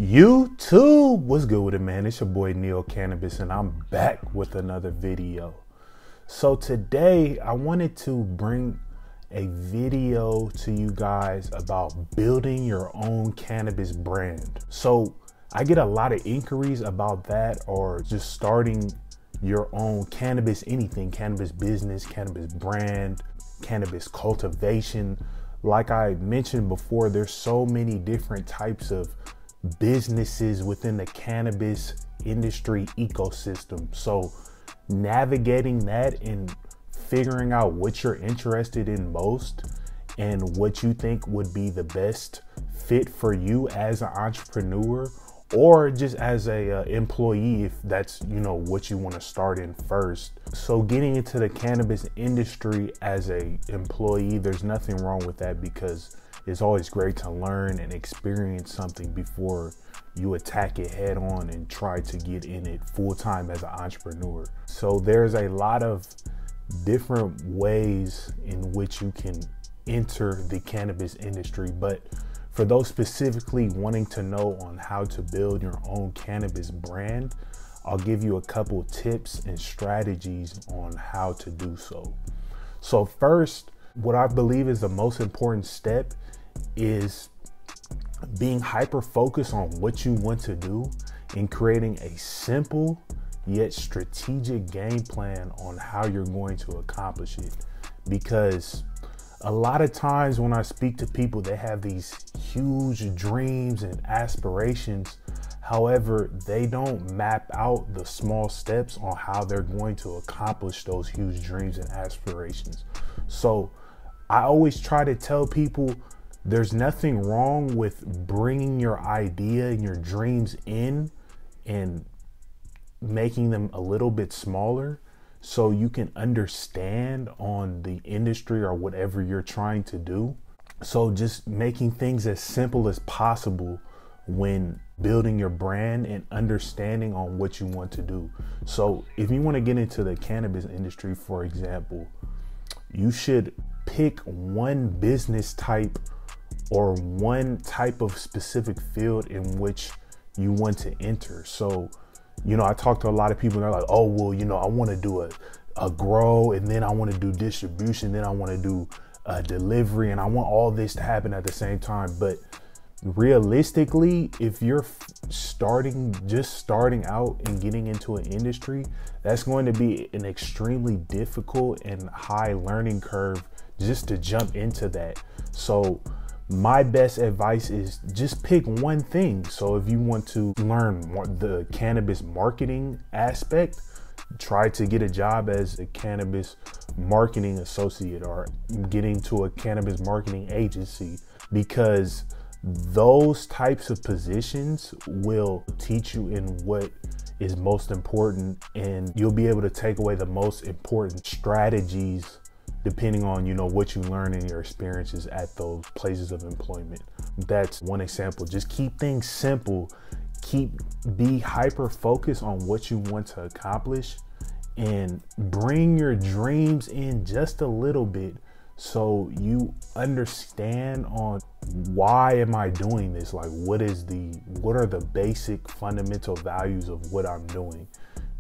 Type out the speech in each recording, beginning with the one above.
YouTube, what's good with it, man? It's your boy Neo Cannabis, and I'm back with another video. So today I wanted to bring a video to you guys about building your own cannabis brand. So I get a lot of inquiries about that, or just starting your own cannabis, anything, cannabis business, cannabis brand, cannabis cultivation. Like I mentioned before, there's so many different types of businesses within the cannabis industry ecosystem. So navigating that and figuring out what you're interested in most and what you think would be the best fit for you as an entrepreneur, or just as a employee, if that's, you know, what you want to start in first. So getting into the cannabis industry as a employee, there's nothing wrong with that, because it's always great to learn and experience something before you attack it head on and try to get in it full time as an entrepreneur. So there's a lot of different ways in which you can enter the cannabis industry, but for those specifically wanting to know on how to build your own cannabis brand, I'll give you a couple tips and strategies on how to do so. So first, what I believe is the most important step is being hyper focused on what you want to do and creating a simple yet strategic game plan on how you're going to accomplish it. Because a lot of times when I speak to people, they have these huge dreams and aspirations. However, they don't map out the small steps on how they're going to accomplish those huge dreams and aspirations. So I always try to tell people there's nothing wrong with bringing your idea and your dreams in and making them a little bit smaller, so you can understand on the industry or whatever you're trying to do. So just making things as simple as possible when building your brand and understanding on what you want to do. So if you want to get into the cannabis industry, for example, you should pick one business type or one type of specific field in which you want to enter. So, you know, I talk to a lot of people and they're like, oh, well, you know, I want to do a grow, and then I want to do distribution, then I want to do delivery, and I want all this to happen at the same time. But realistically, if you're just starting out and getting into an industry, that's going to be an extremely difficult and high learning curve just to jump into that. So my best advice is just pick one thing. So if you want to learn the cannabis marketing aspect, try to get a job as a cannabis marketing associate or get into a cannabis marketing agency, because those types of positions will teach you in what is most important, and you'll be able to take away the most important strategies depending on, you know, what you learn in your experiences at those places of employment. That's one example. Just keep things simple. Be hyper focused on what you want to accomplish, and bring your dreams in just a little bit so you understand on why am I doing this? Like, what are the basic fundamental values of what I'm doing?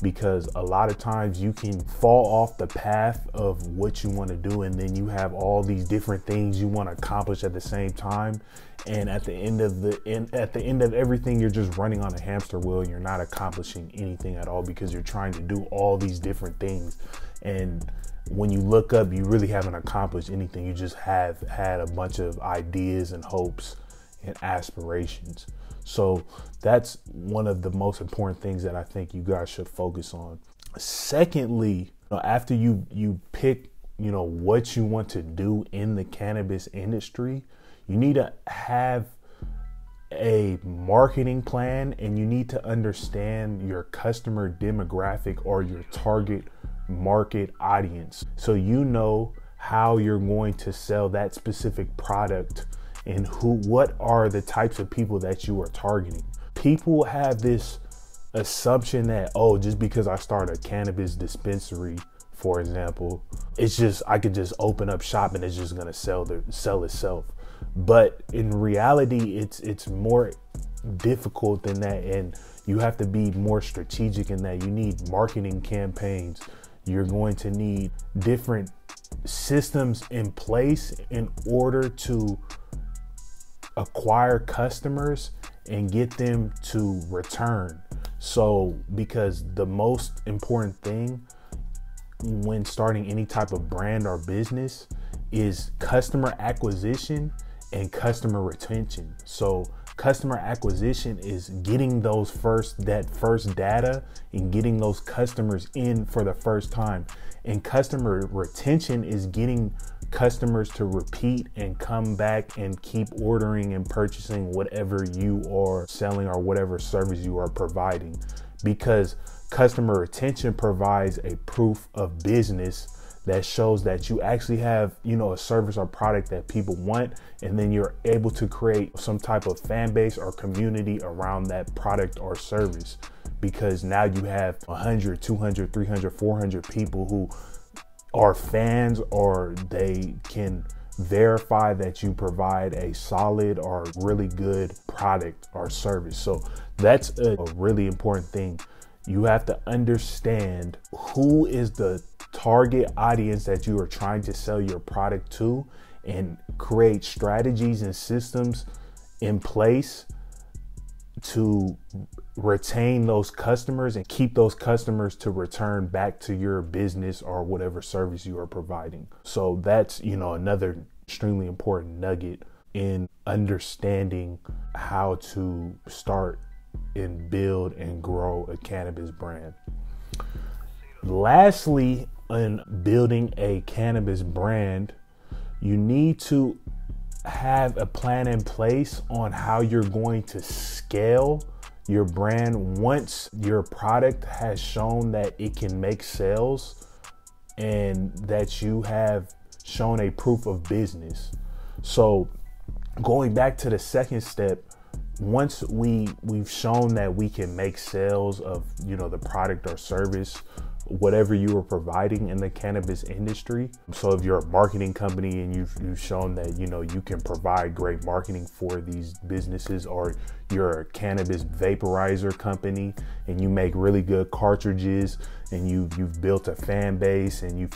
Because a lot of times you can fall off the path of what you want to do, and then you have all these different things you want to accomplish at the same time, and at the end of everything, you're just running on a hamster wheel and you're not accomplishing anything at all, because you're trying to do all these different things, and when you look up, you really haven't accomplished anything. You just have had a bunch of ideas and hopes and aspirations. So that's one of the most important things that I think you guys should focus on. Secondly, after you pick, you know, what you want to do in the cannabis industry, you need to have a marketing plan, and you need to understand your customer demographic or your target market audience, so you know how you're going to sell that specific product and what are the types of people that you are targeting. People have this assumption that, oh, just because I start a cannabis dispensary, for example, it's just, I could just open up shop and it's just gonna sell itself. But in reality, it's more difficult than that, and you have to be more strategic in that. You need marketing campaigns. You're going to need different systems in place in order to acquire customers and get them to return. So, because the most important thing when starting any type of brand or business is customer acquisition and customer retention. So customer acquisition is getting that first data and getting those customers in for the first time. And customer retention is getting customers to repeat and come back and keep ordering and purchasing whatever you are selling or whatever service you are providing, because customer retention provides a proof of business that shows that you actually have, a service or product that people want, and then you're able to create some type of fan base or community around that product or service, because now you have 100, 200, 300, 400 people who are fans, or they can verify that you provide a solid or really good product or service. So that's a really important thing. You have to understand who is the target audience that you are trying to sell your product to, and create strategies and systems in place to retain those customers and keep those customers to return back to your business or whatever service you are providing. So that's, another extremely important nugget in understanding how to start and build and grow a cannabis brand. Lastly, in building a cannabis brand, you need to have a plan in place on how you're going to scale your brand once your product has shown that it can make sales and that you have shown a proof of business. So going back to the second step, once we've shown that we can make sales of, the product or service, whatever you are providing in the cannabis industry. So if you're a marketing company and you've shown that, you can provide great marketing for these businesses, or you're a cannabis vaporizer company and you make really good cartridges, and you've built a fan base, and you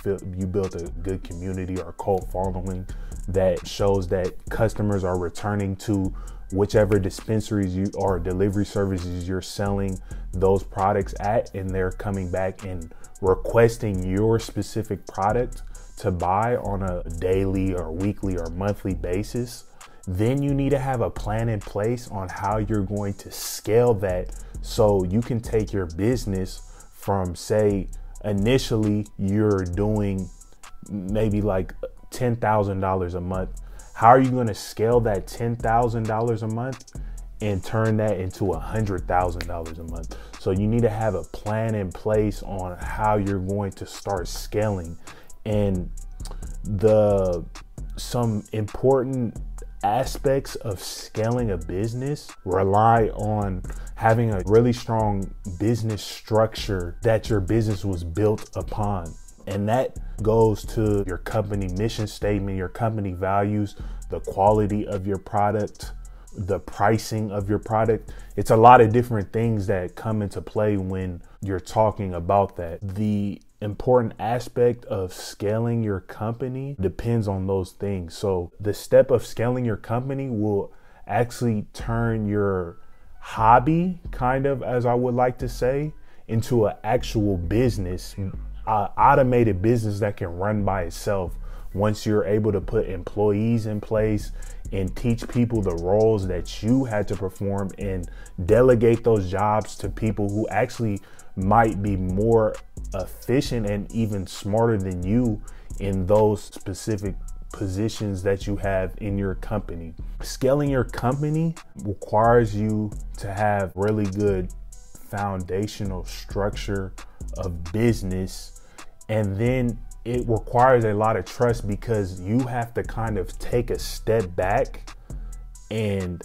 built a good community or cult following that shows that customers are returning to whichever dispensaries you or delivery services you're selling those products at, and they're coming back and requesting your specific product to buy on a daily or weekly or monthly basis, then you need to have a plan in place on how you're going to scale that, so you can take your business from, say, initially you're doing maybe like $10,000 a month. How are you going to scale that $10,000 a month and turn that into $100,000 a month? So you need to have a plan in place on how you're going to start scaling. And some important aspects of scaling a business rely on having a really strong business structure that your business was built upon. And that goes to your company mission statement, your company values, the quality of your product, the pricing of your product. It's a lot of different things that come into play when you're talking about that. The important aspect of scaling your company depends on those things. So the step of scaling your company will actually turn your hobby, kind of, as I would like to say, into an actual business, automated business that can run by itself once you're able to put employees in place and teach people the roles that you had to perform and delegate those jobs to people who actually might be more efficient and even smarter than you in those specific positions that you have in your company. Scaling your company requires you to have really good foundational structure of business, and then it requires a lot of trust, because you have to kind of take a step back and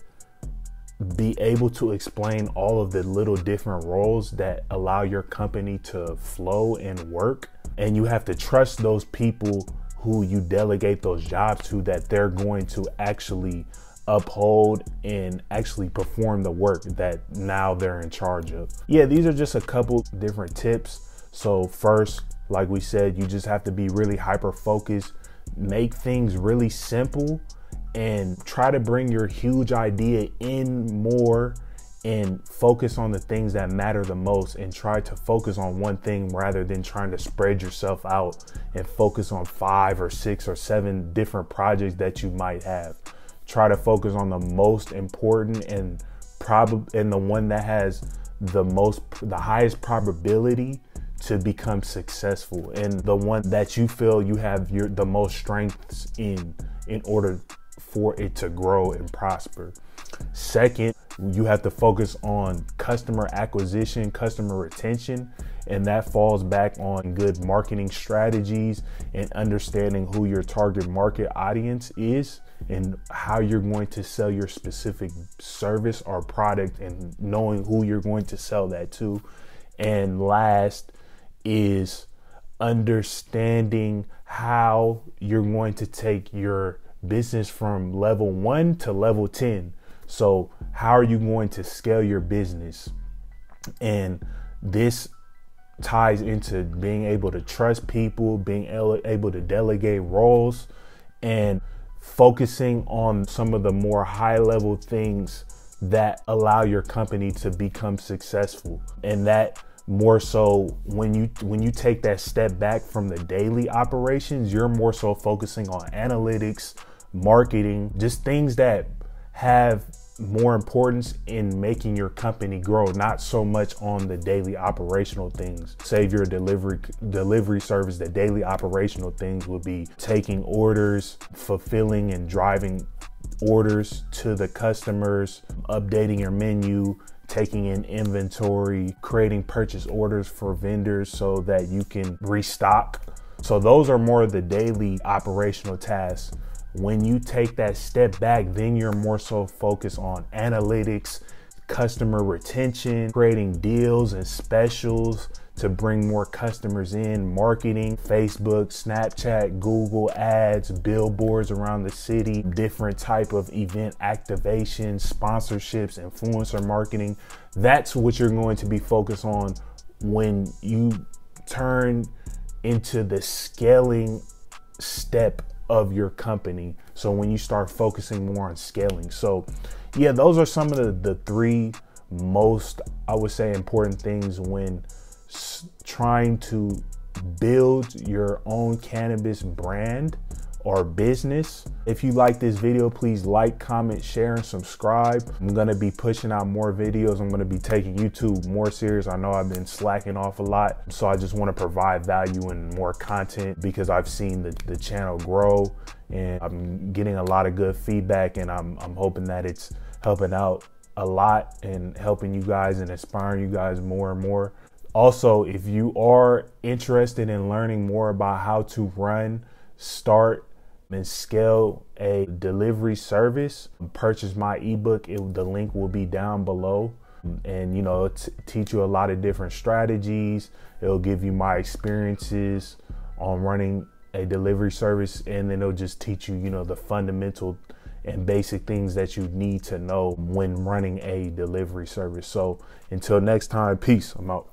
be able to explain all of the little different roles that allow your company to flow and work. And you have to trust those people who you delegate those jobs to, that they're going to actually uphold and actually perform the work that now they're in charge of. Yeah, these are just a couple different tips. So first, like we said, you just have to be really hyper focused, make things really simple, and try to bring your huge idea in more and focus on the things that matter the most, and try to focus on one thing rather than trying to spread yourself out and focus on 5 or 6 or 7 different projects that you might have. Try to focus on the most important and the one that has the highest probability to become successful, and the one that you feel you have the most strengths in order for it to grow and prosper. Second, you have to focus on customer acquisition, customer retention, and that falls back on good marketing strategies and understanding who your target market audience is and how you're going to sell your specific service or product, and knowing who you're going to sell that to. And last is understanding how you're going to take your business from level 1 to level 10. So how are you going to scale your business? And this ties into being able to trust people, being able to delegate roles, and focusing on some of the more high level things that allow your company to become successful. And that more so when you take that step back from the daily operations, you're more so focusing on analytics, marketing, just things that have more importance in making your company grow, not so much on the daily operational things. Say if you're a delivery service, the daily operational things would be taking orders, fulfilling and driving orders to the customers, updating your menu, taking in inventory, creating purchase orders for vendors so that you can restock. So those are more of the daily operational tasks. When you take that step back, then you're more so focused on analytics, customer retention, creating deals and specials to bring more customers in, marketing, Facebook, Snapchat, Google ads, billboards around the city, different type of event activations, sponsorships, influencer marketing. That's what you're going to be focused on when you turn into the scaling step of your company. So when you start focusing more on scaling. So yeah, those are some of the 3 most, I would say, important things when trying to build your own cannabis brand or business. If you like this video, please like, comment, share, and subscribe. I'm gonna be pushing out more videos. I'm gonna be taking YouTube more serious. I know I've been slacking off a lot, so I just want to provide value and more content because I've seen the channel grow, and I'm getting a lot of good feedback, and I'm hoping that it's helping out a lot and helping you guys and inspiring you guys more and more. Also, if you are interested in learning more about how to run, start, and scale a delivery service, purchase my ebook. The link will be down below, and it'll teach you a lot of different strategies. It'll give you my experiences on running a delivery service, and then it'll just teach you, the fundamental and basic things that you need to know when running a delivery service. So until next time, peace. I'm out.